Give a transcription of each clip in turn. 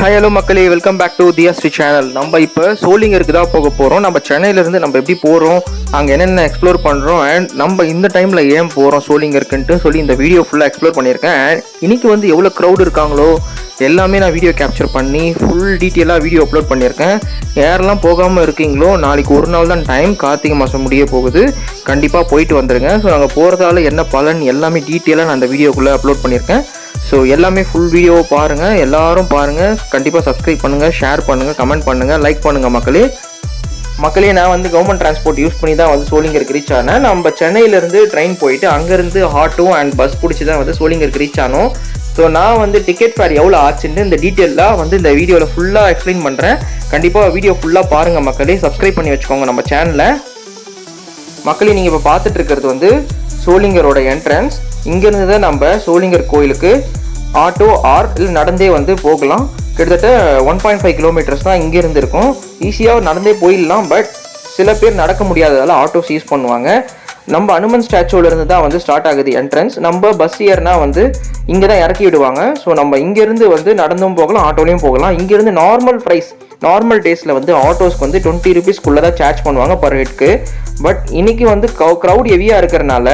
Hi hello மக்களே, welcome back to Thiyashree channel. நம்ம இப்போ சோளிங்கருக்கு தான் போக போகிறோம். நம்ம சென்னையிலேருந்து நம்ம எப்படி போகிறோம், அங்கே என்னென்ன எக்ஸ்ப்ளோர் பண்ணுறோம், அண்ட் நம்ம இந்த டைமில் ஏன் போகிறோம் சோளிங்கருக்குன்ட்டு சொல்லி இந்த வீடியோ ஃபுல்லாக எக்ஸ்ப்ளோர் பண்ணியிருக்கேன். அண்ட் இன்றைக்கி வந்து எவ்வளோ க்ரௌட் இருக்காங்களோ எல்லாமே நான் வீடியோ கேப்சர் பண்ணி ஃபுல் டீட்டெயிலாக வீடியோ அப்லோட் பண்ணியிருக்கேன். யாரெல்லாம் போகாமல் இருக்கீங்களோ, நாளைக்கு ஒரு நாள் தான் டைம், கார்த்திகை மாதம் முடிய போகுது, கண்டிப்பாக போயிட்டு வந்துடுங்க. ஸோ நாங்கள் போகிறதால என்ன பலன் எல்லாமே டீட்டெயிலாக நான் அந்த வீடியோக்குள்ளே அப்லோட் பண்ணியிருக்கேன். ஸோ எல்லாமே ஃபுல் வீடியோவை பாருங்கள், எல்லோரும் பாருங்கள், கண்டிப்பாக சப்ஸ்கிரைப் பண்ணுங்கள், ஷேர் பண்ணுங்கள், கமெண்ட் பண்ணுங்கள், லைக் பண்ணுங்கள். மக்களே நான் வந்து கவர்மெண்ட் டிரான்ஸ்போர்ட் யூஸ் பண்ணி தான் வந்து சோளிங்கருக்கு ரீச் ஆனேன். நம்ம சென்னையிலேருந்து ட்ரெயின் போயிட்டு அங்கேருந்து ஆட்டோ அண்ட் பஸ் பிடிச்சி தான் வந்து சோளிங்கருக்கு ரீச் ஆனோம். ஸோ நான் வந்து டிக்கெட் ஃபேர் எவ்வளோ ஆச்சுன்னு இந்த டீட்டெயிலாக வந்து இந்த வீடியோவில் ஃபுல்லாக எக்ஸ்பிளைன் பண்ணுறேன். கண்டிப்பாக வீடியோ ஃபுல்லாக பாருங்கள் மக்களே, சப்ஸ்கிரைப் பண்ணி வச்சுக்கோங்க நம்ம சேனலை. மக்களே நீங்கள் இப்போ பார்த்துட்டு இருக்கிறது வந்து சோளிங்கரோட என்ட்ரன்ஸ். இங்கேருந்து தான் நம்ம சோளிங்கர் கோயிலுக்கு ஆட்டோ ஆர் இல்லை நடந்தே வந்து போகலாம். கிட்டத்தட்ட 1.5 கிலோமீட்டர்ஸ் தான் இங்கேருந்து இருக்கும். ஈஸியாக நடந்தே போயிடலாம். பட் சில பேர் நடக்க முடியாததால் ஆட்டோஸ் யூஸ் பண்ணுவாங்க. நம்ம அனுமன் ஸ்டாச்சுவிலேருந்து தான் வந்து ஸ்டார்ட் ஆகுது என்ட்ரன்ஸ். நம்ம பஸ் ஏர்னா வந்து இங்கே தான் இறக்கி விடுவாங்க. ஸோ நம்ம இங்கேருந்து வந்து நடந்தும் போகலாம், ஆட்டோலையும் போகலாம். இங்கேருந்து நார்மல் டேஸில் வந்து ஆட்டோஸ்க்கு வந்து 20 ருபீஸ்க்குள்ளே தான் சார்ஜ் பண்ணுவாங்க பர் ஹெட்க்கு. பட் இன்னைக்கு வந்து க்ரௌட் ஹெவியாக இருக்கிறனால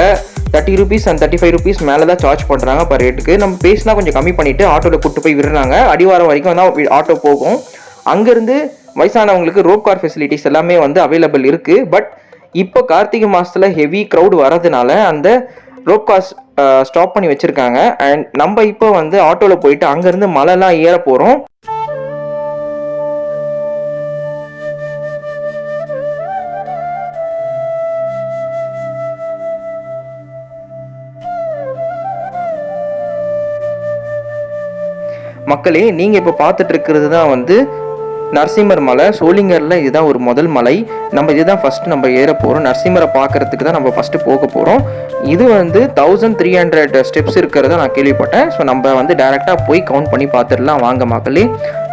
30 ருபீஸ் அண்ட் 35 ருபீஸ் மேலே தான் சார்ஜ் பண்ணுறாங்க பர் ஹெட்டுக்கு. நம்ம பேசினா கொஞ்சம் கம்மி பண்ணிவிட்டு ஆட்டோவில் கூப்பிட்டு போய் விடுறாங்க. அடிவாரம் வரைக்கும் தான் ஆட்டோ போகும். அங்கேருந்து வயசானவங்களுக்கு ரோப் கார் ஃபெசிலிட்டிஸ் எல்லாமே வந்து அவைலபிள் இருக்குது. பட் இப்போ கார்த்திகை மாதத்தில் ஹெவி க்ரௌட் வரதுனால அந்த ரோப் கார்ஸ் ஸ்டாப் பண்ணி வச்சுருக்காங்க. அண்ட் நம்ம இப்போ வந்து ஆட்டோவில் போயிட்டு அங்கேருந்து மலைலாம் ஏற போகிறோம். மக்களே நீங்கள் இப்போ பார்த்துட்டு இருக்கிறது தான் வந்து நரசிம்மர் மலை. சோளிங்கரில் இதுதான் ஒரு முதல் மலை. நம்ம இதுதான் ஃபஸ்ட்டு நம்ம ஏற போகிறோம். நரசிம்மரை பார்க்குறதுக்கு தான் நம்ம ஃபஸ்ட்டு போக போகிறோம். இது வந்து 1300 ஸ்டெப்ஸ் இருக்கிறத நான் கேள்விப்பட்டேன். ஸோ நம்ம வந்து டைரெக்டாக போய் கவுண்ட் பண்ணி பார்த்துடலாம் வாங்க மக்களே.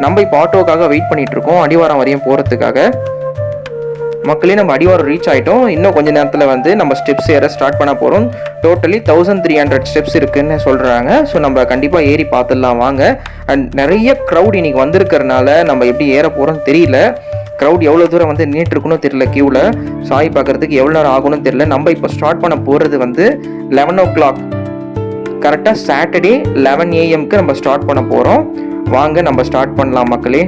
நம்ம இப்போ ஆட்டோக்காக வெயிட் பண்ணிகிட்ருக்கோம் அடிவாரம் வரையும் போகிறதுக்காக. மக்களே நம்ம அடிவாரம் ரீச் ஆகிட்டோம். இன்னும் கொஞ்சம் நேரத்தில் வந்து நம்ம ஸ்டெப்ஸ் ஏற ஸ்டார்ட் பண்ண போகிறோம். டோட்டலி 1300 ஸ்டெப்ஸ் இருக்குதுன்னு சொல்கிறாங்க. ஸோ நம்ம கண்டிப்பாக ஏறி பார்த்துடலாம் வாங்க. அண்ட் நிறைய க்ரௌட் இன்றைக்கி வந்திருக்கிறதுனால நம்ம எப்படி ஏற போகிறோம்னு தெரியல. க்ரௌட் எவ்வளோ தூரம் வந்து நின்றுட்டுருக்குன்னு தெரியல. க்யூவில் சாய் பார்க்குறதுக்கு எவ்வளோ நேரம் ஆகும்னு தெரியல. நம்ம இப்போ ஸ்டார்ட் பண்ண போகிறது வந்து 11 o'clock கரெக்டாக சாட்டர்டே 11 AM நம்ம ஸ்டார்ட் பண்ண போகிறோம். வாங்க நம்ம ஸ்டார்ட் பண்ணலாம் மக்களே.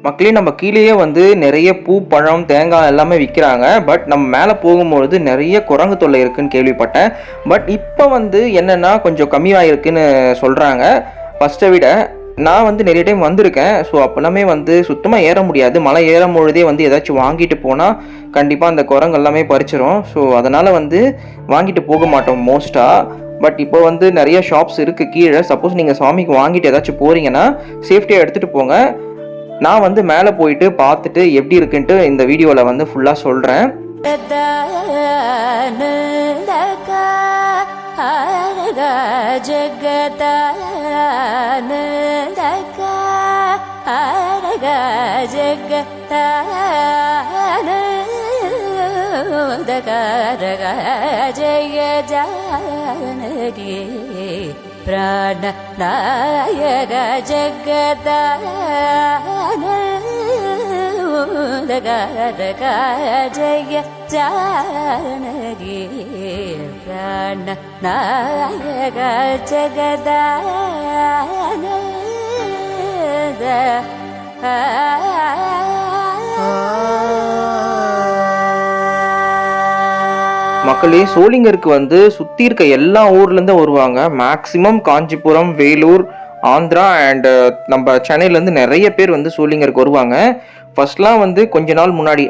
மக்களே நம்ம கீழேயே வந்து நிறைய பூ, பழம், தேங்காய் எல்லாமே விற்கிறாங்க. பட் நம்ம மேலே போகும்பொழுது நிறைய குரங்கு தொல்லை இருக்குதுன்னு கேள்விப்பட்டேன். பட் இப்போ வந்து என்னென்னா கொஞ்சம் கம்மியாக இருக்குதுன்னு சொல்கிறாங்க ஃபஸ்ட்டை விட. நான் வந்து நிறைய டைம் வந்திருக்கேன். ஸோ அப்போல்லாமே வந்து சுத்தமாக ஏற முடியாது. மலை ஏறும் பொழுதே வந்து ஏதாச்சும் வாங்கிட்டு போனால் கண்டிப்பாக அந்த குரங்கு எல்லாமே பறிச்சிடும். ஸோ அதனால் வந்து வாங்கிட்டு போக மாட்டோம் மோஸ்ட்டாக. பட் இப்போ வந்து நிறைய ஷாப்ஸ் இருக்குது கீழே. சப்போஸ் நீங்கள் சாமிக்கு வாங்கிட்டு ஏதாச்சும் போகிறீங்கன்னா சேஃப்டியாக எடுத்துகிட்டு போங்க. நான் வந்து மேலே போயிட்டு பார்த்துட்டு எப்படி இருக்குன்ட்டு இந்த வீடியோவில் வந்து ஃபுல்லாக சொல்கிறேன். ஜய ஜானகி प्राण नायक जगदानंदकारक जय जानकी प्राण नायक जगदानंद மக்களே சோளிங்கருக்கு வந்து சுற்றி இருக்க எல்லா ஊர்லேருந்து வருவாங்க. மேக்ஸிமம் காஞ்சிபுரம், வேலூர், ஆந்திரா அண்ட் நம்ம சென்னையிலேருந்து நிறைய பேர் வந்து சோளிங்கருக்கு வருவாங்க. ஃபர்ஸ்ட்லாம் வந்து கொஞ்ச நாள் முன்னாடி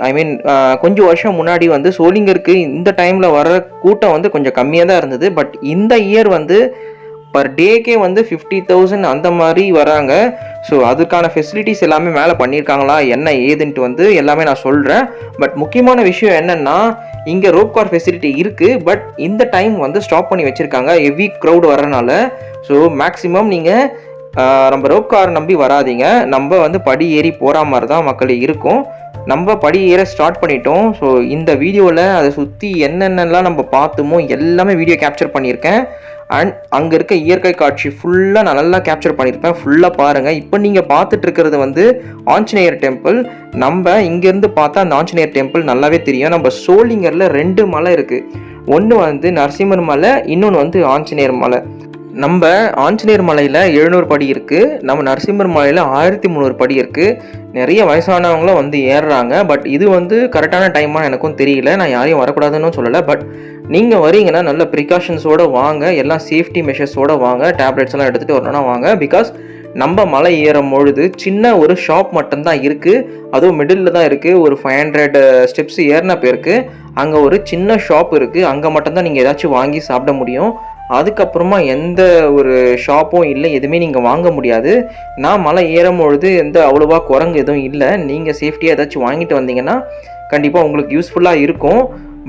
கொஞ்சம் வருஷம் முன்னாடி வந்து சோளிங்கருக்கு இந்த டைமில் வர கூட்டம் வந்து கொஞ்சம் கம்மியாக தான் இருந்தது. பட் இந்த இயர் வந்து பர் டேக்கே வந்து 50,000 அந்த மாதிரி வராங்க. ஸோ அதுக்கான ஃபெசிலிட்டிஸ் எல்லாமே மேலே பண்ணியிருக்காங்களா என்ன ஏதுன்ட்டு வந்து எல்லாமே நான் சொல்கிறேன். பட் முக்கியமான விஷயம் என்னென்னா இங்கே ரோப் கார் ஃபெசிலிட்டி இருக்குது. பட் இந்த டைம் வந்து ஸ்டாப் பண்ணி வச்சுருக்காங்க ஹெவி க்ரௌட் வரனால. ஸோ மேக்ஸிமம் நீங்கள் நம்ம ரோப் கார் நம்பி வராதிங்க. நம்ம வந்து படி ஏறி போகிற மாதிரி தான் மக்கள் இருக்கும். நம்ம படி ஏற ஸ்டார்ட் பண்ணிட்டோம். ஸோ இந்த வீடியோவில் அதை சுற்றி என்னென்னலாம் நம்ம பார்த்தோமோ எல்லாமே வீடியோ கேப்சர் பண்ணியிருக்கேன். அண்ட் அங்கே இருக்க இயற்கை காட்சி ஃபுல்லாக நான் நல்லா கேப்சர் பண்ணியிருப்பேன். ஃபுல்லாக பாருங்கள். இப்போ நீங்கள் பார்த்துட்டு இருக்கிறது வந்து ஆஞ்சநேயர் டெம்பிள். நம்ம இங்கேருந்து பார்த்தா அந்த ஆஞ்சநேயர் டெம்பிள் நல்லாவே தெரியும். நம்ம சோளிங்கரில் 2 மலை இருக்குது. ஒன்று வந்து நரசிம்மர் மலை, இன்னொன்று வந்து ஆஞ்சநேயர் மலை. நம்ம ஆஞ்சநேயர் மலையில் 700 படி இருக்குது. நம்ம நரசிம்மர் மலையில் 1300 படி இருக்குது. நிறைய வயசானவங்களும் வந்து ஏறுறாங்க. பட் இது வந்து கரெக்டான டைமாக எனக்கும் தெரியல. நான் யாரையும் வரக்கூடாதுன்னு சொல்லலை. பட் நீங்கள் வரீங்கன்னா நல்ல ப்ரிகாஷன்ஸோடு வாங்க, எல்லாம் சேஃப்டி மெஷர்ஸோடு வாங்க, டேப்லெட்ஸ் எல்லாம் எடுத்துகிட்டு வரணும்னா வாங்க. பிகாஸ் நம்ம மலை ஏறும் பொழுது சின்ன ஒரு ஷாப் மட்டும்தான் இருக்குது. அதுவும் மிடில் தான் இருக்குது. ஒரு 500 ஸ்டெப்ஸ் ஏறின பேருக்கு அங்கே ஒரு சின்ன ஷாப் இருக்குது. அங்கே மட்டும்தான் நீங்கள் ஏதாச்சும் வாங்கி சாப்பிட முடியும். அதுக்கப்புறமா எந்த ஒரு ஷாப்பும் இல்லை, எதுவுமே நீங்கள் வாங்க முடியாது. நான் மலை ஏறும் பொழுது அவ்வளோவா குரங்கு எதுவும் இல்லை. நீங்கள் சேஃப்டியாக ஏதாச்சும் வாங்கிட்டு வந்தீங்கன்னா கண்டிப்பாக உங்களுக்கு யூஸ்ஃபுல்லாக இருக்கும்.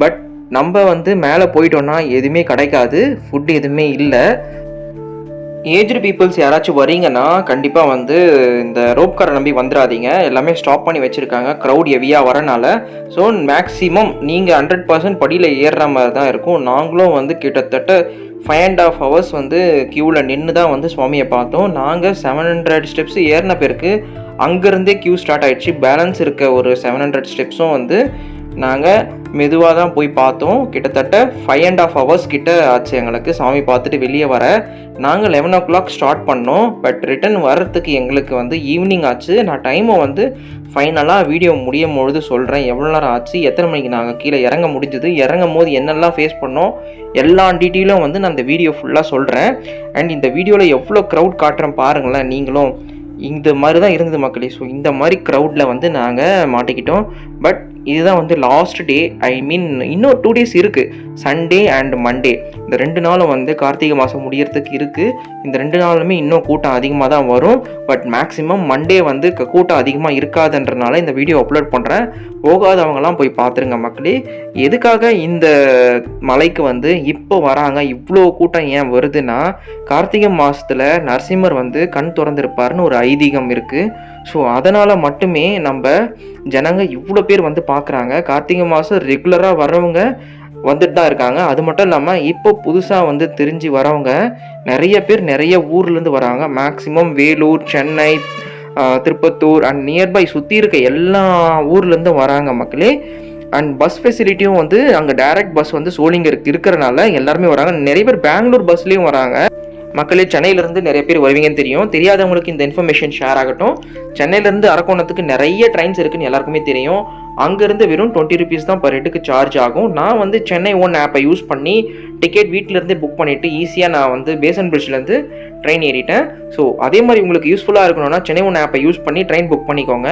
பட் நம்ம வந்து மேலே போயிட்டோன்னா எதுவுமே கிடைக்காது, ஃபுட் எதுவுமே இல்லை. ஏஜ்டு பீப்புள்ஸ் யாராச்சும் வரீங்கன்னா கண்டிப்பாக வந்து இந்த ரோப் காரை நம்பி வந்துடாதீங்க. எல்லாமே ஸ்டாப் பண்ணி வச்சுருக்காங்க க்ரௌட் ஹெவியாக வரனால. ஸோ மேக்ஸிமம் நீங்கள் 100% படியில் ஏறுற மாதிரி தான் இருக்கும். நாங்களும் வந்து கிட்டத்தட்ட 5.5 hours வந்து க்யூவில் நின்று தான் வந்து சுவாமியை பார்த்தோம். நாங்கள் 700 ஸ்டெப்ஸ் ஏறின பேருக்கு அங்கேருந்தே க்யூ ஸ்டார்ட் ஆகிடுச்சு. பேலன்ஸ் இருக்க ஒரு 700 ஸ்டெப்ஸும் வந்து நாங்கள் மெதுவாக தான் போய் பார்த்தோம். கிட்டத்தட்ட 5.5 hours கிட்ட ஆச்சு எங்களுக்கு சாமி பார்த்துட்டு வெளியே வர. நாங்கள் 11 o'clock ஸ்டார்ட் பண்ணோம். பட் ரிட்டன் வர்றதுக்கு எங்களுக்கு வந்து ஈவினிங் ஆச்சு. நான் டைமை வந்து ஃபைனலாக வீடியோ முடியும் பொழுது சொல்கிறேன் எவ்வளோ நேரம் ஆச்சு, எத்தனை மணிக்கு நாங்கள் கீழே இறங்க முடிஞ்சது, இறங்கும் போது என்னெல்லாம் ஃபேஸ் பண்ணோம், எல்லா டீட்டெயிலும் வந்து நான் இந்த வீடியோ ஃபுல்லாக சொல்கிறேன். அண்ட் இந்த வீடியோவில் எவ்வளோ க்ரௌட் காட்டுறேன் பாருங்களேன் நீங்களும். இந்த மாதிரி தான் இருந்தது மக்களே. ஸோ இந்த மாதிரி க்ரௌடில் வந்து நாங்கள் மாட்டிக்கிட்டோம். பட் இதுதான் வந்து லாஸ்ட் டே. ஐ மீன் இன்னும் 2 days இருக்குது. சண்டே அண்ட் மண்டே இந்த 2 நாளும் வந்து கார்த்திகை மாதம் முடியறதுக்கு இருக்குது. இந்த 2 நாளுமே இன்னும் கூட்டம் அதிகமாக தான் வரும். பட் மேக்ஸிமம் மண்டே வந்து கூட்டம் அதிகமாக இருக்காதுன்றனால இந்த வீடியோ அப்லோட் பண்ணுறேன். போகாதவங்கலாம் போய் பார்த்துருங்க மக்களே. எதுக்காக இந்த மலைக்கு வந்து இப்போ வராங்க, இவ்வளோ கூட்டம் ஏன் வருதுன்னா கார்த்திகை மாதத்தில் நரசிம்மர் வந்து கண் திறந்திருப்பாருன்னு ஒரு ஐதீகம் இருக்குது. ஸோ அதனால் மட்டுமே நம்ம ஜனங்க இவ்வளோ பேர் வந்து பார்க்குறாங்க. கார்த்திகை மாதம் ரெகுலராக வரவங்க வந்துட்டு தான் இருக்காங்க. அது மட்டும் இல்லாமல் இப்போ புதுசாக வந்து தெரிஞ்சு வரவங்க நிறைய பேர் நிறைய ஊர்லேருந்து வராங்க. Maximum Vellore, Chennai, Tirupattur and nearby சுற்றி இருக்க எல்லா ஊர்லேருந்தும் வராங்க மக்களே. அண்ட் பஸ் ஃபெசிலிட்டியும் வந்து அங்கே டைரக்ட் பஸ் வந்து சோளிங்கருக்கு இருக்கிறனால எல்லாருமே வராங்க. நிறைய பேர் பெங்களூர் பஸ்லேயும் வராங்க மக்களே. சென்னையிலேருந்து நிறைய பேர் வருவீங்கன்னு தெரியும். தெரியாதவங்களுக்கு இந்த இன்ஃபர்மேஷன் ஷேர் ஆகட்டும். சென்னையிலேருந்து அரக்கோணத்துக்கு நிறைய ட்ரெயின்ஸ் இருக்குன்னு எல்லாருக்குமே தெரியும். அங்கேருந்து வெறும் 20 rupees தான் பர் ஹெட்டுக்கு சார்ஜ் ஆகும். நான் வந்து சென்னை ஓன் ஆப்பை யூஸ் பண்ணி டிக்கெட் வீட்டிலேருந்தே புக் பண்ணிவிட்டு ஈஸியாக நான் வந்து பேசன் பிரிட்ஜ்லேருந்து ட்ரெயின் ஏறிட்டேன். ஸோ அதே மாதிரி உங்களுக்கு யூஸ்ஃபுல்லாக இருக்கணும்னா சென்னை ஒன் ஆப்பை யூஸ் பண்ணி ட்ரெயின் புக் பண்ணிக்கோங்க.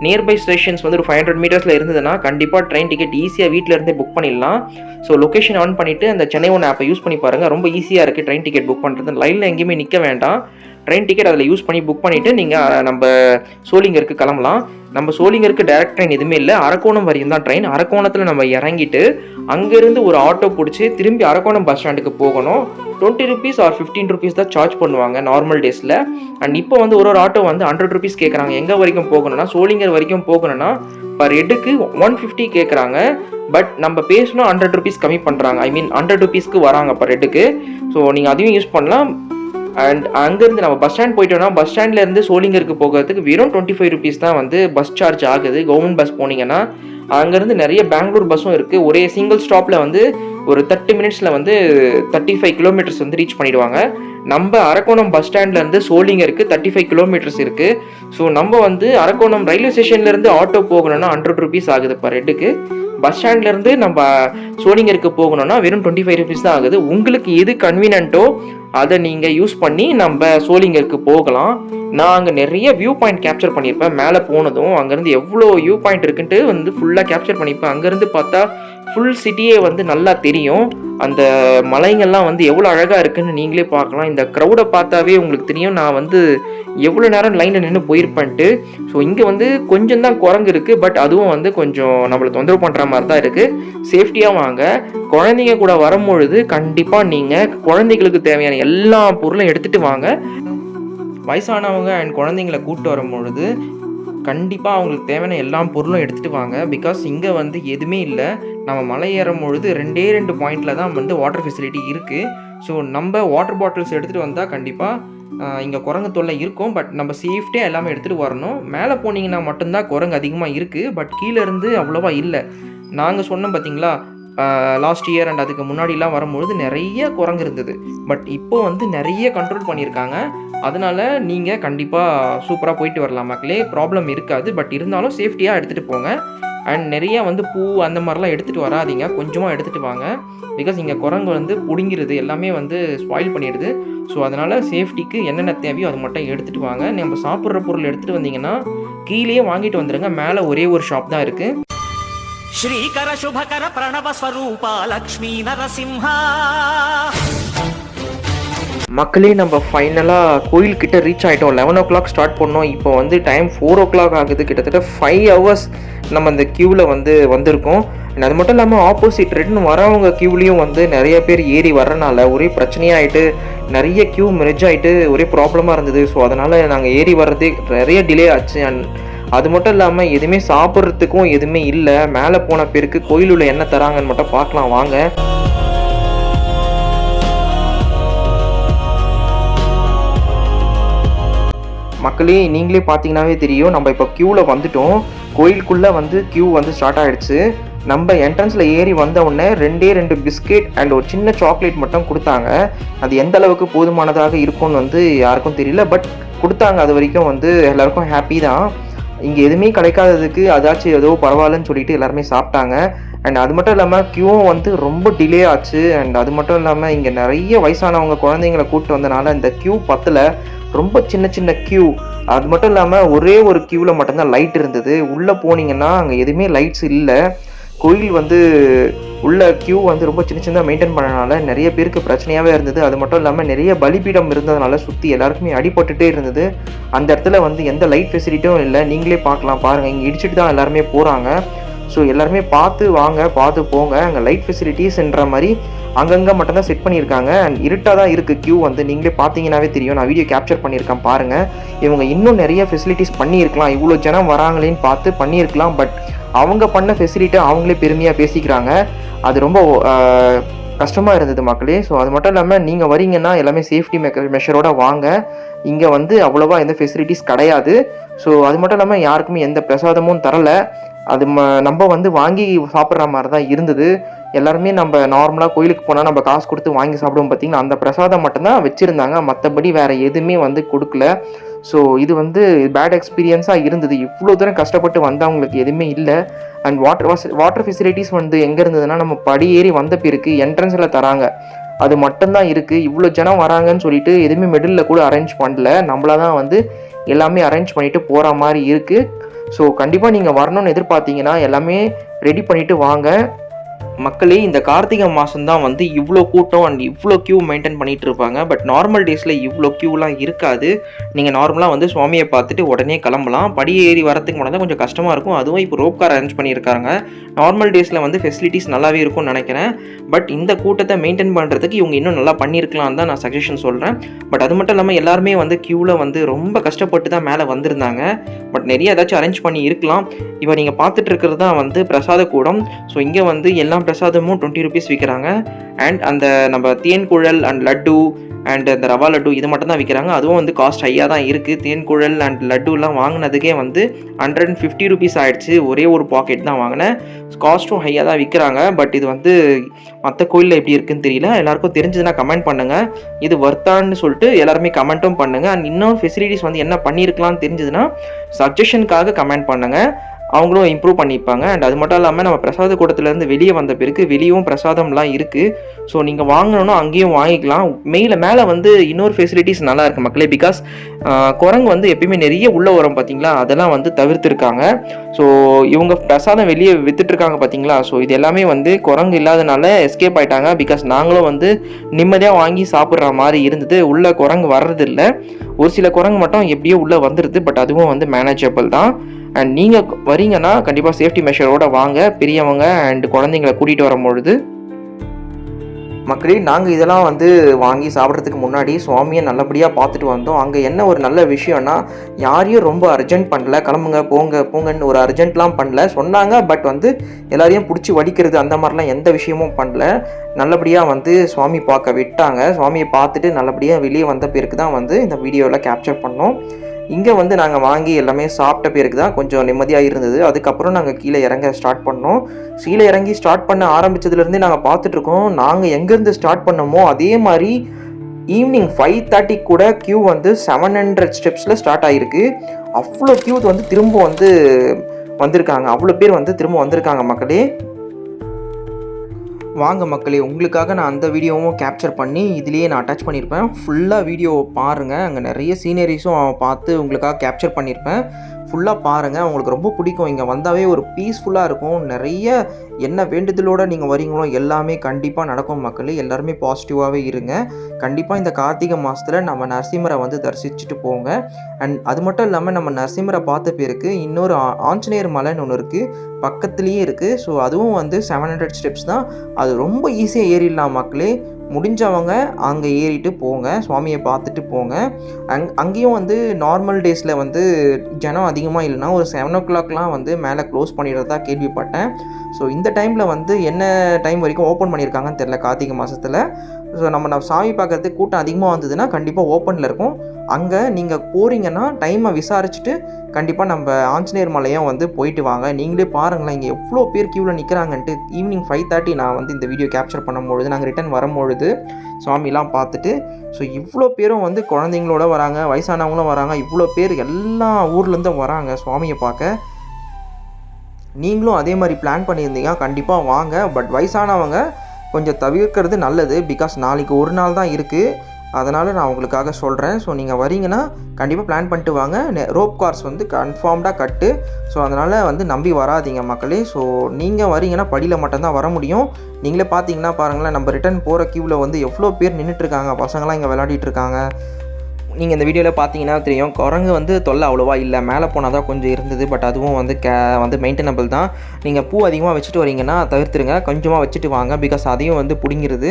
நியர்பை ஸ்டேஷன்ஸ் வந்து ஒரு 500 meters இருந்ததுன்னா கண்டிப்பாக ட்ரெயின் டிக்கெட் ஈஸியாக வீட்டிலேருந்தே புக் பண்ணிடலாம். ஸோ லொக்கேஷன் ஆன் பண்ணிவிட்டு அந்த சென்னை ஒன் ஆப்பை யூஸ் பண்ணி பாருங்கள். ரொம்ப ஈஸியாக இருக்குது ட்ரெயின் டிக்கெட் புக் பண்ணுறது. லைனில் எங்கேயுமே நிற்க வேண்டாம். ட்ரெயின் டிக்கெட் அதில் யூஸ் பண்ணி புக் பண்ணிவிட்டு நீங்கள் நம்ம சோளிங்கருக்கு கிளம்பலாம். நம்ம சோளிங்கருக்கு டைரக்ட் ட்ரெயின் எதுவுமே இல்லை, அரக்கோணம் வரையும் தான் ட்ரெயின். அரக்கோணத்தில் நம்ம இறங்கிட்டு அங்கேருந்து ஒரு ஆட்டோ பிடிச்சி திரும்பி அரக்கோணம் பஸ் ஸ்டாண்டுக்கு போகணும். 20 rupees or 15 rupees தான் சார்ஜ் பண்ணுவாங்க நார்மல் டேஸில். அண்ட் இப்போ வந்து ஒரு ஆட்டோ வந்து 100 rupees கேட்குறாங்க. எங்கே வரைக்கும் போகணும்னா சோளிங்கர் வரைக்கும் போகணும்னா பர் ஹெட்டுக்கு 150 கேட்குறாங்க. பட் நம்ம பேசணும் 100 rupees கம்மி பண்ணுறாங்க. ஐ மீன் 100 rupeesக்கு வராங்க பர் ஹெட்டுக்கு. ஸோ நீங்கள் அதையும் யூஸ் பண்ணலாம். அண்ட் அங்கேருந்து நம்ம பஸ் ஸ்டாண்ட் போயிட்டோம்னா பஸ் ஸ்டாண்ட்லேருந்து சோளிங்கருக்கு போகிறதுக்கு வெறும் 25 rupees தான் வந்து பஸ் சார்ஜ் ஆகுது. கவர்மெண்ட் பஸ் போனீங்கன்னா அங்கேருந்து நிறைய பெங்களூர் பஸ்ஸும் இருக்குது. ஒரே சிங்கிள் ஸ்டாப்பில் வந்து ஒரு 30 minutes வந்து 35 kilometers வந்து ரீச் பண்ணிடுவாங்க. நம்ம அரக்கோணம் பஸ் ஸ்டாண்ட்லேருந்து சோளிங்கருக்கு 35 kilometers இருக்குது. ஸோ நம்ம வந்து அரக்கோணம் ரயில்வே ஸ்டேஷன்லேருந்து ஆட்டோ போகணும்னா 100 rupees ஆகுது பர் ஹெட்டுக்கு. பஸ் ஸ்டாண்ட்லேருந்து நம்ம சோளிங்கருக்கு போகணும்னா வெறும் 25 rupees தான் ஆகுது. உங்களுக்கு எது கன்வீனியன்ட்டோ அதை நீங்கள் யூஸ் பண்ணி நம்ம சோளிங்கருக்கு போகலாம். நான் அங்கே நிறைய வியூ பாயிண்ட் கேப்சர் பண்ணியிருப்பேன். மேலே போனதும் அங்கேருந்து எவ்வளோ வியூ பாயிண்ட் இருக்குன்ட்டு வந்து ஃபுல்லாக கேப்சர் பண்ணியிருப்பேன். அங்கேருந்து பார்த்தா ஃபுல் சிட்டியே வந்து நல்லா தெரியும். அந்த மலைங்கள்லாம் வந்து எவ்வளோ அழகாக இருக்குன்னு நீங்களே பார்க்கலாம். இந்த க்ரௌடை பார்த்தாவே உங்களுக்கு தெரியும் நான் வந்து எவ்வளோ நேரம் லைனில் நின்று போயிருப்பேன்ட்டு. ஸோ இங்கே வந்து கொஞ்சம் தான் குரங்கு இருக்குது, பட் அதுவும் வந்து கொஞ்சம் நம்மளை தொந்தரவு பண்ணுற மாதிரி தான் இருக்குது. சேஃப்டியாக வாங்க. குழந்தைங்க கூட வரும்பொழுது கண்டிப்பாக நீங்கள் குழந்தைகளுக்கு தேவையான எல்லா பொருளும் எடுத்துகிட்டு வாங்க. வயசானவங்க அண்ட் குழந்தைங்கள கூப்பிட்டு வரும்பொழுது கண்டிப்பாக அவங்களுக்கு தேவையான எல்லா பொருளும் எடுத்துகிட்டு வாங்க. பிகாஸ் இங்கே வந்து எதுவுமே இல்லை. நம்ம மலை ஏறும் பொழுது 2 பாயிண்டில் தான் வந்து வாட்டர் ஃபெசிலிட்டி இருக்குது. ஸோ நம்ம வாட்டர் பாட்டில்ஸ் எடுத்துகிட்டு வந்தால் கண்டிப்பாக இங்கே குரங்கு தொல்லை இருக்கும். பட் நம்ம சேஃப்டியாக எல்லாமே எடுத்துகிட்டு வரணும். மேலே போனீங்கன்னா மட்டும்தான் குரங்கு அதிகமாக இருக்குது, பட் கீழேருந்து அவ்வளோவா இல்லை. நாங்கள் சொன்னோம் பார்த்தீங்களா, லாஸ்ட் இயர் அண்ட் அதுக்கு முன்னாடிலாம் வரும்பொழுது நிறைய குரங்கு இருந்தது. பட் இப்போ வந்து நிறைய கண்ட்ரோல் பண்ணியிருக்காங்க. அதனால் நீங்கள் கண்டிப்பாக சூப்பராக போயிட்டு வரலாம் மக்களே, ப்ராப்ளம் இருக்காது. பட் இருந்தாலும் சேஃப்டியாக எடுத்துகிட்டு போங்க. அண்ட் நிறைய வந்து பூ அந்த மாதிரிலாம் எடுத்துகிட்டு வராதிங்க, கொஞ்சமாக எடுத்துகிட்டு வாங்க. பிகாஸ் இங்கே குரங்கு வந்து பிடுங்கிடுது, எல்லாமே வந்து ஸ்பாயில் பண்ணிடுது. ஸோ அதனால் சேஃப்டிக்கு என்னென்ன தேவையோ அது மட்டும் எடுத்துகிட்டு வாங்க. நம்ம சாப்பிட்ற பொருள் எடுத்துகிட்டு வந்தீங்கன்னா கீழே வாங்கிட்டு வந்துடுங்க. மேலே ஒரே ஒரு ஷாப் தான் இருக்குது. श्रीकर शुभकर प्रणव स्वरूप लक्ष्मी नरसिंह. மக்களே நம்ம ஃபைனலாக கோயில்கிட்ட ரீச் ஆகிட்டோம். 11 o'clock ஸ்டார்ட் பண்ணோம். இப்போ வந்து டைம் 4 o'clock ஆகுது. கிட்டத்தட்ட 5 hours நம்ம அந்த க்யூவில் வந்து வந்திருக்கோம். அது மட்டும் இல்லாமல் ஆப்போசிட் ரிட்டன் வரவங்க க்யூவிலையும் வந்து நிறைய பேர் ஏறி வர்றனால ஒரே பிரச்சனையாகிட்டு நிறைய க்யூ மெர்ஜ் ஆகிட்டு ஒரே ப்ராப்ளமாக இருந்தது. ஸோ அதனால் நாங்கள் ஏறி வர்றதே நிறைய டிலே ஆச்சு. அண்ட் அது மட்டும் இல்லாமல் எதுவுமே சாப்பிட்றதுக்கும் எதுவுமே இல்லை. மேலே போன பேருக்கு கோயிலுள்ள என்ன தராங்கன்னு மட்டும் பார்க்கலாம் வாங்க. மக்களே நீங்களே பார்த்தீங்கன்னாவே தெரியும், நம்ம இப்போ க்யூவில் வந்துட்டோம். கோயிலுக்குள்ளே வந்து க்யூ வந்து ஸ்டார்ட் ஆகிடுச்சு. நம்ம என்ட்ரன்ஸில் ஏறி வந்த உடனே 2 பிஸ்கெட் அண்ட் ஒரு சின்ன சாக்லேட் மட்டும் கொடுத்தாங்க. அது எந்த அளவுக்கு போதுமானதாக இருக்கும்னு வந்து யாருக்கும் தெரியல, பட் கொடுத்தாங்க. அது வரைக்கும் வந்து எல்லாருக்கும் ஹாப்பி தான். இங்கே எதுவுமே கிடைக்காததுக்கு அதாச்சும் ஏதோ பரவாயில்லன்னு சொல்லிட்டு எல்லாருமே சாப்பிட்டாங்க. அண்ட் அது மட்டும் இல்லாமல் க்யூவும் வந்து ரொம்ப டிலே ஆச்சு. அண்ட் அது மட்டும் இல்லாமல் இங்கே நிறைய வயசானவங்க குழந்தைங்களை கூப்பிட்டு வந்தனால இந்த க்யூ பத்தில் ரொம்ப சின்ன க்யூ. அது மட்டும் இல்லாமல் ஒரே ஒரு க்யூவில் மட்டும்தான் லைட் இருந்தது. உள்ளே போனீங்கன்னா அங்கே எதுவுமே லைட்ஸ் இல்லை. கோயில் வந்து உள்ள க்யூ வந்து ரொம்ப சின்னதாக மெயின்டைன் பண்ணனால நிறைய பேருக்கு பிரச்சனையாகவே இருந்தது. அது மட்டும் இல்லாமல் நிறைய பலிபீடம் இருந்ததுனால சுற்றி எல்லாருக்குமே அடிபட்டுட்டே இருந்தது. அந்த இடத்துல வந்து எந்த லைட் ஃபெசிலிட்டியும் இல்லை. நீங்களே பார்க்கலாம், பாருங்கள், இங்கே இடிச்சிட்டு தான் எல்லாருமே போகிறாங்க. ஸோ எல்லாருமே பார்த்து வாங்க, பார்த்து போங்க. அங்கே லைட் ஃபெசிலிட்டிஸ்ன்ற மாதிரி அங்கங்கே மட்டும்தான் செட் பண்ணியிருக்காங்க. அண்ட் இருட்டாக தான் இருக்குது க்யூ வந்து. நீங்களே பார்த்தீங்கன்னாவே தெரியும், நான் வீடியோ கேப்சர் பண்ணியிருக்கேன் பாருங்கள். இவங்க இன்னும் நிறைய ஃபெசிலிட்டிஸ் பண்ணியிருக்கலாம், இவ்வளோ ஜனம் வராங்களேன்னு பார்த்து பண்ணியிருக்கலாம். பட் அவங்க பண்ண ஃபெசிலிட்டி அவங்களே பெருமையாக பேசிக்கிறாங்க. அது ரொம்ப கஷ்டமாக இருந்தது மக்களே. ஸோ அது மட்டும் இல்லாமல் நீங்கள் வரீங்கன்னா எல்லாமே சேஃப்டி மெஷரோட வாங்க. இங்கே வந்து அவ்வளோவா எந்த ஃபெசிலிட்டிஸ் கிடையாது. ஸோ அது மட்டும் இல்லாமல் யாருக்குமே எந்த பிரசாதமும் தரலை. அது நம்ம வந்து வாங்கி சாப்பிட்ற மாதிரி தான் இருந்தது. எல்லாருமே நம்ம நார்மலாக கோயிலுக்கு போனால் நம்ம காசு கொடுத்து வாங்கி சாப்பிடுவோம் பார்த்தீங்கன்னா, அந்த பிரசாதம் மட்டும்தான் வச்சுருந்தாங்க. மற்றபடி வேறு எதுவுமே வந்து கொடுக்கல. ஸோ இது வந்து பேட் எக்ஸ்பீரியன்ஸாக இருந்தது. இவ்வளோ தூரம் கஷ்டப்பட்டு வந்தவங்களுக்கு எதுவுமே இல்லை. அண்ட் வாட்டர் ஃபெசிலிட்டிஸ் வந்து எங்கே இருந்ததுன்னா, நம்ம படி ஏறி வந்த பிறகு என்ட்ரன்ஸில் தராங்க, அது மட்டும்தான் இருக்குது. இவ்வளோ ஜனம் வராங்கன்னு சொல்லிட்டு எதுவுமே மிடில் கூட அரேஞ்ச் பண்ணல. நம்மளா தான் வந்து எல்லாமே அரேஞ்ச் பண்ணிவிட்டு போகிற மாதிரி இருக்குது. ஸோ கண்டிப்பாக நீங்கள் வரணும்னு எதிர்பார்த்தீங்கன்னா எல்லாமே ரெடி பண்ணிவிட்டு வாங்க. மக்களே இந்த கார்த்திகை மாதம் தான் வந்து இவ்வளோ கூட்டம் அண்ட் இவ்வளோ க்யூ மெயின்டைன் பண்ணிகிட்டு இருப்பாங்க. பட் நார்மல் டேஸில் இவ்வளோ க்யூலாம் இருக்காது. நீங்கள் நார்மலாக வந்து சுவாமியை பார்த்துட்டு உடனே கிளம்பலாம். படி ஏறி வரத்துக்கு மட்டும் தான் கொஞ்சம் கஷ்டமாக இருக்கும். அதுவும் இப்போ ரோப் கார் அரேஞ்ச் பண்ணியிருக்காங்க. நார்மல் டேஸில் வந்து ஃபெசிலிட்டிஸ் நல்லாவே இருக்கும்னு நினைக்கிறேன். பட் இந்த கூட்டத்தை மெயின்டைன் பண்ணுறதுக்கு இவங்க இன்னும் நல்லா பண்ணியிருக்கலாம் தான் நான் சஜஷன் சொல்கிறேன். பட் அது மட்டும் இல்லாமல் எல்லாருமே வந்து க்யூவில் வந்து ரொம்ப கஷ்டப்பட்டு தான் மேலே வந்திருந்தாங்க. பட் நிறைய ஏதாச்சும் அரேஞ்ச் பண்ணி இருக்கலாம். இப்போ நீங்கள் பார்த்துட்டு இருக்கிறது தான் வந்து பிரசாத கூடம். ஸோ இங்கே வந்து எல்லா பிரசாதமும் 20 rupees விற்கிறாங்க. அண்ட் அந்த நம்ம தேன் குழல் அண்ட் லட்டு அண்ட் அந்த ரவா லட்டு இது மட்டும் தான் விற்கிறாங்க. அதுவும் வந்து காஸ்ட் ஹையாக தான் இருக்குது. தேன் குழல் அண்ட் லட்டுலாம் வாங்கினதுக்கே வந்து 150 rupees ஆகிடுச்சு. ஒரே ஒரு பாக்கெட் தான் வாங்கினேன். காஸ்ட்டும் ஹையாக தான் விற்கிறாங்க. பட் இது வந்து மற்ற கோயிலில் எப்படி இருக்குன்னு தெரியல. எல்லாருக்கும் தெரிஞ்சதுன்னா கமெண்ட் பண்ணுங்கள். இது வர்த்தான்னு சொல்லிட்டு எல்லாருமே கமெண்ட்டும் பண்ணுங்கள். அண்ட் இன்னும் ஃபெசிலிட்டிஸ் வந்து என்ன பண்ணியிருக்கலாம்னு தெரிஞ்சதுன்னா சஜஷனுக்காக கமெண்ட் பண்ணுங்கள். அவங்களும் இம்ப்ரூவ் பண்ணிப்பாங்க. அண்ட் அது மட்டும் இல்லாமல் நம்ம பிரசாத கூடத்துலேருந்து வெளியே வந்த பிறகு வெளியும் பிரசாதம்லாம் இருக்குது. ஸோ நீங்கள் வாங்கணுன்னா அங்கேயும் வாங்கிக்கலாம். மேலே வந்து இன்னொரு ஃபெசிலிட்டிஸ் நல்லா இருக்குது மக்களே. பிகாஸ் குரங்கு வந்து எப்பயுமே நிறைய உள்ளே வரும் பார்த்தீங்களா, அதெல்லாம் வந்து தவிர்த்துருக்காங்க. ஸோ இவங்க பிரசாதம் வெளியே வித்துட்ருக்காங்க பார்த்தீங்களா. ஸோ இது எல்லாமே வந்து குரங்கு இல்லாதனால எஸ்கேப் ஆகிட்டாங்க. பிகாஸ் நாங்களும் வந்து நிம்மதியாக வாங்கி சாப்பிட்ற மாதிரி இருந்தது. உள்ளே குரங்கு வர்றதில்லை. ஒரு சில குரங்கு மட்டும் எப்படியோ உள்ளே வந்துடுது. பட் அதுவும் வந்து மேனேஜபிள் தான். அண்ட் நீங்கள் வரீங்கன்னா கண்டிப்பாக சேஃப்டி மெஷரோடு வாங்க, பெரியவங்க அண்ட் குழந்தைங்களை கூட்டிகிட்டு வரும்பொழுது. மக்களே, நாங்கள் இதெல்லாம் வந்து வாங்கி சாப்பிட்றதுக்கு முன்னாடி சுவாமியை நல்லபடியாக பார்த்துட்டு வந்தோம். அங்கே என்ன ஒரு நல்ல விஷயம்னா, யாரையும் ரொம்ப அர்ஜென்ட் பண்ணல, கிளம்புங்க போங்கன்னு ஒரு அர்ஜென்ட்லாம் பண்ணல சொன்னாங்க. பட் வந்து எல்லாரையும் பிடிச்சி வடிக்கிறது அந்த மாதிரிலாம் எந்த விஷயமும் பண்ணல. நல்லபடியாக வந்து சுவாமி பார்க்க விட்டாங்க. சுவாமியை பார்த்துட்டு நல்லபடியாக வெளியே வந்த பிறகு தான் வந்து இந்த வீடியோவில் கேப்சர் பண்ணோம். இங்கே வந்து நாங்கள் வாங்கி எல்லாமே சாப்பிட்ட பிறகு தான் கொஞ்சம் நிம்மதியாக இருந்தது. அதுக்கப்புறம் நாங்கள் கீழே இறங்க ஸ்டார்ட் பண்ணோம். கீழே இறங்கி ஸ்டார்ட் பண்ண ஆரம்பித்ததுலேருந்தே நாங்கள் பார்த்துட்ருக்கோம். நாங்கள் எங்கேருந்து ஸ்டார்ட் பண்ணோமோ அதே மாதிரி ஈவினிங் 5:30 கூட க்யூ வந்து 700 ஸ்டெப்ஸில் ஸ்டார்ட் ஆகிருக்கு. அவ்வளோ க்யூ வந்து திரும்ப வந்து வந்திருக்காங்க. அவ்வளோ பேர் வந்து திரும்ப வந்திருக்காங்க மக்களே. வாங்க மக்களே, உங்களுக்காக நான் அந்த வீடியோவும் கேப்சர் பண்ணி இதுலேயே நான் அட்டாச் பண்ணியிருப்பேன். ஃபுல்லாக வீடியோவை பாருங்கள். அங்கே நிறைய சீனரிஸும் பார்த்து உங்களுக்காக கேப்சர் பண்ணியிருப்பேன். ஃபுல்லாக பாருங்கள், உங்களுக்கு ரொம்ப பிடிக்கும். இங்கே வந்தாவே ஒரு பீஸ்ஃபுல்லாக இருக்கும். நிறைய என்ன வேண்டுதலோடு நீங்கள் வரீங்களோ எல்லாமே கண்டிப்பாக நடக்கும் மக்களே. எல்லாருமே பாசிட்டிவாகவே இருங்க. கண்டிப்பாக இந்த கார்த்திகை மாதத்தில் நம்ம நரசிம்மரை வந்து தரிசிச்சுட்டு போங்க. அண்ட் அது மட்டும் இல்லாமல் நம்ம நரசிம்மரை பார்த்த பேருக்கு இன்னொரு ஆஞ்சநேயர் மலைன்னு ஒன்று இருக்குது, பக்கத்துலேயே இருக்குது. ஸோ அதுவும் வந்து 700 ஸ்டெப்ஸ் தான். அது ரொம்ப ஈஸியாக ஏறிடலாம் மக்களே. முடிஞ்சவங்க அங்கே ஏறிட்டு போங்க, சுவாமியை பார்த்துட்டு போங்க. அங்கேயும் வந்து நார்மல் டேஸில் வந்து ஜனம் அதிகமாக இல்லைனா ஒரு 7 o'clockலாம் வந்து மேலே க்ளோஸ் பண்ணிடுறதா கேள்விப்பட்டேன். ஸோ இந்த டைமில் வந்து என்ன டைம் வரைக்கும் ஓப்பன் பண்ணியிருக்காங்கன்னு தெரில கார்த்திகை மாதத்தில். ஸோ நம்ம சாமி பார்க்குறதுக்கு கூட்டம் அதிகமாக வந்ததுன்னா கண்டிப்பாக ஓப்பனில் இருக்கும். அங்கே நீங்கள் போகிறீங்கன்னா டைமை விசாரிச்சுட்டு கண்டிப்பாக நம்ம ஆஞ்சநேயர் மலையும் வந்து போயிட்டு வாங்க. நீங்களே பாருங்களேன் இங்கே எவ்வளோ பேர் க்யூவில் நிற்கிறாங்கன்ட்டு. ஈவினிங் 5:30 நான் வந்து இந்த வீடியோ கேப்சர் பண்ணும்பொழுது நாங்கள் ரிட்டன் வரும்பொழுது சுவாமிலாம் பார்த்துட்டு, ஸோ இவ்வளோ பேரும் வந்து குழந்தைங்களோட வராங்க, வயசானவங்களும் வராங்க. இவ்வளோ பேர் எல்லா ஊர்லேருந்தும் வராங்க சுவாமியை பார்க்க. நீங்களும் அதே மாதிரி பிளான் பண்ணியிருந்தீங்க கண்டிப்பாக வாங்க. பட் வயசானவங்க கொஞ்சம் தவிர்க்கிறது நல்லது. பிகாஸ் நாளைக்கு ஒரு நாள் தான் இருக்குது. அதனால் நான் உங்களுக்காக சொல்கிறேன். ஸோ நீங்கள் வரீங்கன்னா கண்டிப்பாக பிளான் பண்ணிட்டு வாங்க. ரோப் கார்ஸ் வந்து கன்ஃபார்ம்டாக கட்டு. ஸோ அதனால் வந்து நம்பி வராதிங்க மக்களே. ஸோ நீங்கள் வரீங்கன்னா படியில் மட்டும்தான் வர முடியும். நீங்களே பார்த்தீங்கன்னா பாருங்களேன், நம்ம ரிட்டன் போகிற க்யூவில் வந்து எவ்வளோ பேர் நின்றுட்டுருக்காங்க. பசங்களாம் இங்கே விளையாடிட்டுருக்காங்க. நீங்கள் இந்த வீடியோவில் பார்த்தீங்கன்னா தெரியும், குரங்கு வந்து தொல்லை அவ்வளோவா இல்லை. மேலே போனால் தான் கொஞ்சம் இருந்தது. பட் அதுவும் வந்து மெயின்டெனபிள் தான். நீங்கள் பூ அதிகமாக வச்சுட்டு வரீங்கன்னா தவிர்த்துருங்க, கொஞ்சமாக வச்சுட்டு வாங்க. பிகாஸ் அதையும் வந்து பிடிங்கிறது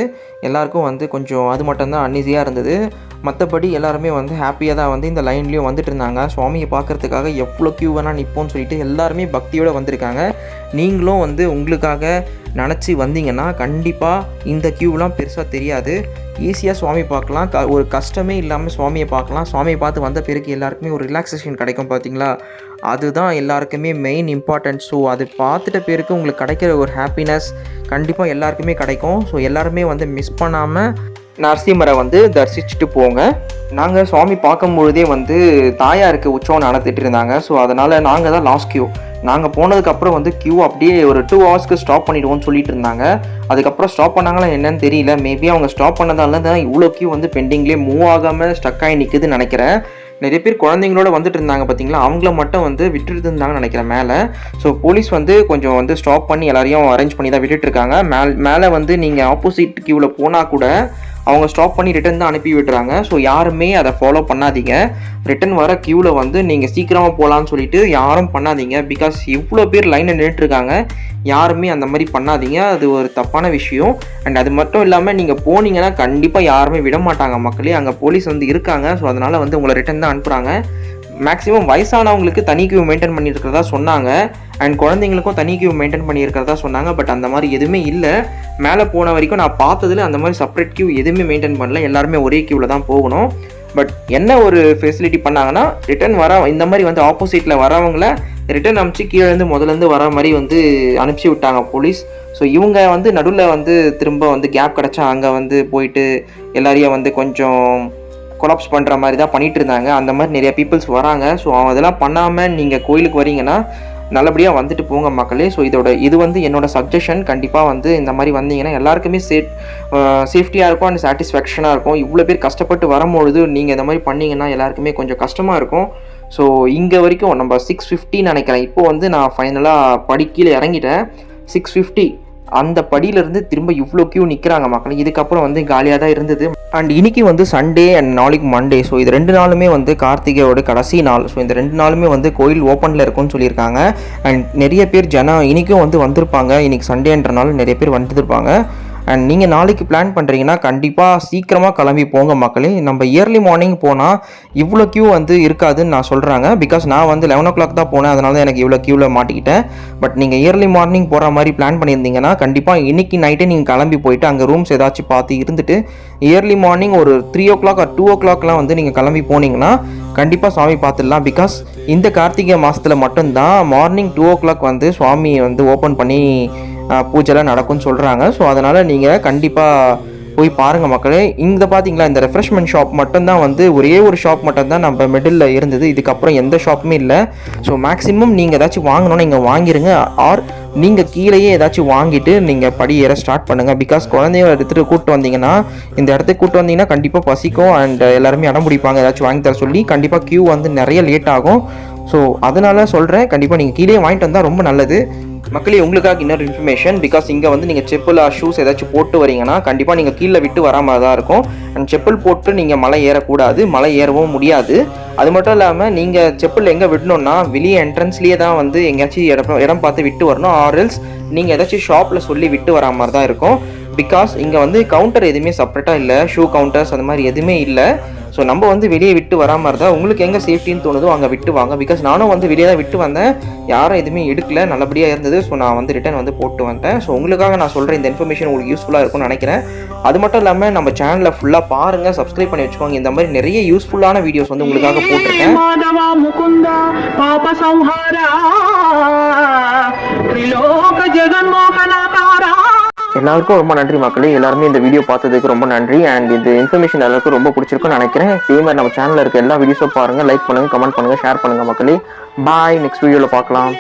எல்லாருக்கும் வந்து கொஞ்சம் அது மட்டும்தான் அன்ஈஸியாக இருந்தது. மற்றபடி எல்லாருமே வந்து ஹாப்பியாக தான் வந்து இந்த லைன்லேயும் வந்துட்டு இருந்தாங்க. சுவாமியை பார்க்குறதுக்காக எவ்வளோ க்யூ வேணால் நிற்போன்னு சொல்லிட்டு எல்லாருமே பக்தியோடு வந்திருக்காங்க. நீங்களும் வந்து உங்களுக்காக நினச்சி வந்தீங்கன்னா கண்டிப்பாக இந்த க்யூவெலாம் பெருசாக தெரியாது. ஈஸியாக சுவாமி பார்க்கலாம். ஒரு கஷ்டமே இல்லாமல் சுவாமியை பார்க்கலாம். சுவாமியை பார்த்து வந்த பிறகு எல்லாருக்குமே ஒரு ரிலாக்ஸேஷன் கிடைக்கும் பார்த்தீங்களா, அதுதான் எல்லாருக்குமே மெயின் இம்பார்ட்டன்ட். ஸோ அது பார்த்துட்ட பேருக்கு உங்களுக்கு கிடைக்கிற ஒரு ஹாப்பினஸ் கண்டிப்பாக எல்லாருக்குமே கிடைக்கும். ஸோ எல்லாருமே வந்து மிஸ் பண்ணாமல் நரசிம்மரை வந்து தரிசிச்சுட்டு போங்க. நாங்கள் சுவாமி பார்க்கும்பொழுதே வந்து தாயாருக்கு உற்சவம் நடத்திட்டு இருந்தாங்க. ஸோ அதனால் நாங்கள் தான் லாஸ்ட் க்யூ. நாங்கள் போனதுக்கப்புறம் வந்து க்யூ அப்படியே ஒரு 2 hours ஸ்டாப் பண்ணிவிடுவோம்னு சொல்லிட்டு இருந்தாங்க. அதுக்கப்புறம் ஸ்டாப் பண்ணாங்களா என்னன்னு தெரியல. மேபி அவங்க ஸ்டாப் பண்ணதால தான் இவ்வளோ க்யூ வந்து பெண்டிங்லேயே மூவ் ஆகாமல் ஸ்டக் ஆகி நிற்குதுன்னு நினைக்கிறேன். நிறைய பேர் குழந்தைங்களோட வந்துட்டு இருந்தாங்க பார்த்தீங்களா, அவங்கள மட்டும் வந்து விட்டுட்டு இருந்தாங்கன்னு நினைக்கிறேன் மேலே. ஸோ போலீஸ் வந்து கொஞ்சம் வந்து ஸ்டாப் பண்ணி எல்லாரையும் அரேஞ்ச் பண்ணி தான் விட்டுட்டுருக்காங்க. மேலே வந்து நீங்கள் ஆப்போசிட் க்யூவில் போனால் கூட அவங்க ஸ்டாப் பண்ணி ரிட்டன் தான் அனுப்பி விட்டுறாங்க. ஸோ யாருமே அதை ஃபாலோ பண்ணாதீங்க. ரிட்டன் வர க்யூவில் வந்து நீங்கள் சீக்கிரமாக போகலான்னு சொல்லிட்டு யாரும் பண்ணாதீங்க. பிகாஸ் இவ்வளோ பேர் லைனில் நின்றுட்டுருக்காங்க. யாருமே அந்த மாதிரி பண்ணாதீங்க. அது ஒரு தப்பான விஷயம். அண்ட் அது மட்டும் இல்லாமல் நீங்கள் போனீங்கன்னா கண்டிப்பாக யாருமே விட மாட்டாங்க மக்களே. அங்கே போலீஸ் வந்து இருக்காங்க. ஸோ அதனால் வந்து உங்களை ரிட்டன் தான் அனுப்புகிறாங்க. மேக்ஸிமம் வயசானவங்களுக்கு தனி க்யூ மெயின்டைன் பண்ணியிருக்கிறதா சொன்னாங்க. அண்ட் குழந்தைங்களுக்கும் தனி க்யூ மெயின்டைன் பண்ணியிருக்கிறதா சொன்னாங்க. பட் அந்த மாதிரி எதுவுமே இல்லை. மேலே போன வரைக்கும் நான் பார்த்ததில் அந்த மாதிரி செப்பரேட் க்யூ எதுவுமே மெயின்டைன் பண்ணல. எல்லாருமே ஒரே க்யூவில் தான் போகணும். பட் என்ன ஒரு ஃபெசிலிட்டி பண்ணாங்கன்னா, ரிட்டன் இந்த மாதிரி வந்து ஆப்போசிட்டில் வரவங்கள ரிட்டன் அனுப்பிச்சு கீழேருந்து முதலேருந்து வர மாதிரி வந்து அனுப்பிச்சி விட்டாங்க போலீஸ். ஸோ இவங்க வந்து நடுவில் வந்து திரும்ப வந்து கேப் கிடச்சா அங்கே வந்து போயிட்டு எல்லாரையும் வந்து கொஞ்சம் கொலாப்ஸ் பண்ணுற மாதிரி தான் பண்ணிகிட்டு இருந்தாங்க. அந்த மாதிரி நிறைய பீப்புள்ஸ் வராங்க. ஸோ அதெல்லாம் பண்ணாமல் நீங்கள் கோயிலுக்கு வரீங்கன்னா நல்லபடியாக வந்துட்டு போங்க மக்களே. ஸோ இது வந்து என்னோட சஜஷன். கண்டிப்பாக வந்து இந்த மாதிரி வந்தீங்கன்னா எல்லாருக்குமே சேஃப்டியாக இருக்கும் அண்ட் சாட்டிஸ்ஃபேக்ஷனாக இருக்கும். இவ்வளோ பேர் கஷ்டப்பட்டு வரும்பொழுது நீங்கள் இந்த மாதிரி பண்ணிங்கன்னா எல்லாருக்குமே கொஞ்சம் கஷ்டமாக இருக்கும். ஸோ இங்கே வரைக்கும் நம்ம 650 நினைக்கிறேன். இப்போ வந்து நான் ஃபைனலாக கீழே இறங்கிட்டேன். 650 அந்த படியிலேருந்து திரும்ப இவ்வளோ கியூ நிற்கிறாங்க மக்கள். இதுக்கப்புறம் வந்து காலியாக தான் இருந்தது. அண்ட் இன்னைக்கு வந்து சண்டே அண்ட் நாளைக்கு மண்டே. ஸோ இது 2 நாளுமே வந்து கார்த்திகையோட கடைசி நாள். ஸோ இந்த 2 நாளுமே வந்து கோயில் ஓப்பனில் இருக்கும்னு சொல்லியிருக்காங்க. அண்ட் நிறைய பேர் இன்றைக்கும் வந்து வந்திருப்பாங்க. இன்றைக்கி சண்டேன்றனால நிறைய பேர் வந்துருப்பாங்க. அண்ட் நீங்கள் நாளைக்கு பிளான் பண்ணுறீங்கன்னா கண்டிப்பாக சீக்கிரமாக கிளம்பி போங்க மக்களே. நம்ம இயர்லி மார்னிங் போனால் இவ்வளோ க்யூ வந்து இருக்காதுன்னு நான் சொல்கிறாங்க. பிகாஸ் நான் வந்து 11 o'clock தான் போனேன், அதனால தான் எனக்கு இவ்வளோ க்யூவில் மாட்டிக்கிட்டேன். பட் நீங்கள் இயர்லி மார்னிங் போகிற மாதிரி பிளான் பண்ணியிருந்தீங்கன்னா கண்டிப்பாக இன்றைக்கி நைட்டே நீங்கள் கிளம்பி போயிட்டு அங்கே ரூம்ஸ் ஏதாச்சும் பார்த்து இருந்துட்டு இயர்லி மார்னிங் ஒரு 3 o'clock or 2 o'clockலாம் வந்து நீங்கள் கிளம்பி போனீங்கன்னா கண்டிப்பாக சுவாமி பார்த்துடலாம். பிகாஸ் இந்த கார்த்திகை மாதத்தில் மட்டும்தான் மார்னிங் 2 o'clock வந்து சுவாமி வந்து ஓப்பன் பண்ணி பூஜைலாம் நடக்கும்னு சொல்கிறாங்க. ஸோ அதனால் நீங்கள் கண்டிப்பாக போய் பாருங்கள் மக்களே. இங்கே பார்த்தீங்களா, இந்த ரெஃப்ரெஷ்மெண்ட் ஷாப் மட்டும்தான் வந்து ஒரே ஒரு ஷாப் மட்டும்தான் நம்ம மிடில் இருந்தது. இதுக்கப்புறம் எந்த ஷாப்புமே இல்லை. ஸோ மேக்ஸிமம் நீங்கள் ஏதாச்சும் வாங்கணும்னா இங்கே வாங்கிடுங்க. ஆர் நீங்கள் கீழேயே ஏதாச்சும் வாங்கிட்டு நீங்கள் படி ஏற ஸ்டார்ட் பண்ணுங்கள். பிகாஸ் குழந்தைய எடுத்துகிட்டு கூப்பிட்டு வந்தீங்கன்னா இந்த இடத்துக்கு கூப்பிட்டு வந்தீங்கன்னா கண்டிப்பாக பசிக்கும் அண்ட் எல்லாருமே இடம் பிடிப்பாங்க ஏதாச்சும் வாங்கி தர சொல்லி. கண்டிப்பாக க்யூ வந்து நிறைய லேட் ஆகும். ஸோ அதனால் சொல்கிறேன், கண்டிப்பாக நீங்கள் கீழே வாங்கிட்டு வந்தால் ரொம்ப நல்லது மக்களே. உங்களுக்காக இன்னொரு இன்ஃபர்மேஷன். பிகாஸ் இங்கே வந்து நீங்கள் செப்பல் ஷூஸ் ஏதாச்சும் போட்டு வரீங்கன்னா கண்டிப்பாக நீங்கள் கீழே விட்டு வர மாதிரி தான் இருக்கும். அண்ட் செப்பல் போட்டு நீங்கள் மலை ஏறக்கூடாது, மலை ஏறவும் முடியாது. அது மட்டும் இல்லாமல் நீங்கள் செப்பல் எங்கே விடணும்னா வெளியே என்ட்ரன்ஸ்லேயே தான் வந்து எங்கேயாச்சும் இடம் பார்த்து விட்டு வரணும். ஆர்எல்ஸ் நீங்கள் ஏதாச்சும் ஷாப்பில் சொல்லி விட்டு வரா மாதிரி தான் இருக்கும். பிகாஸ் இங்கே வந்து கவுண்டர் எதுவுமே செப்பரேட்டாக இல்லை, ஷூ கவுண்டர்ஸ் அந்த மாதிரி எதுவுமே இல்லை. ஸோ நம்ம வந்து வெளியே விட்டு வரா மாதிரி தான். உங்களுக்கு எங்கே சேஃப்டின்னு தோணுதோ அங்கே விட்டு வாங்க. பிகாஸ் நானும் வந்து வெளியே தான் விட்டு வந்தேன், யாரும் எதுவுமே எடுக்கல, நல்லபடியாக இருந்தது. ஸோ நான் வந்து ரிட்டர்ன் வந்து போட்டு வந்தேன். ஸோ உங்களுக்காக நான் சொல்கிறேன், இந்த இன்ஃபர்மேஷன் உங்களுக்கு யூஸ்ஃபுல்லாக இருக்கும்னு நினைக்கிறேன். அது மட்டும் இல்லாமல் நம்ம சேனலை ஃபுல்லாக பாருங்கள், சப்ஸ்கிரைப் பண்ணி வச்சுக்கோங்க. இந்த மாதிரி நிறைய யூஸ்ஃபுல்லான வீடியோஸ் வந்து உங்களுக்காக போட்டிருக்கேன். எல்லாருக்கும் ரொம்ப நன்றி மக்களே. எல்லாருமே இந்த வீடியோ பார்த்ததுக்கு ரொம்ப நன்றி. அண்ட் இந்த இன்ஃபர்மேஷன் எல்லாருக்கும் ரொம்ப பிடிச்சிருக்குன்னு நினைக்கிறேன். இதே மாதிரி நம்ம சேனலில் இருக்க எல்லா வீடியோஸும் பாருங்கள், லைக் பண்ணுங்கள், கமெண்ட் பண்ணுங்கள், ஷேர் பண்ணுங்கள் மக்களே. பாய், நெக்ஸ்ட் வீடியோவில் பார்க்கலாம்.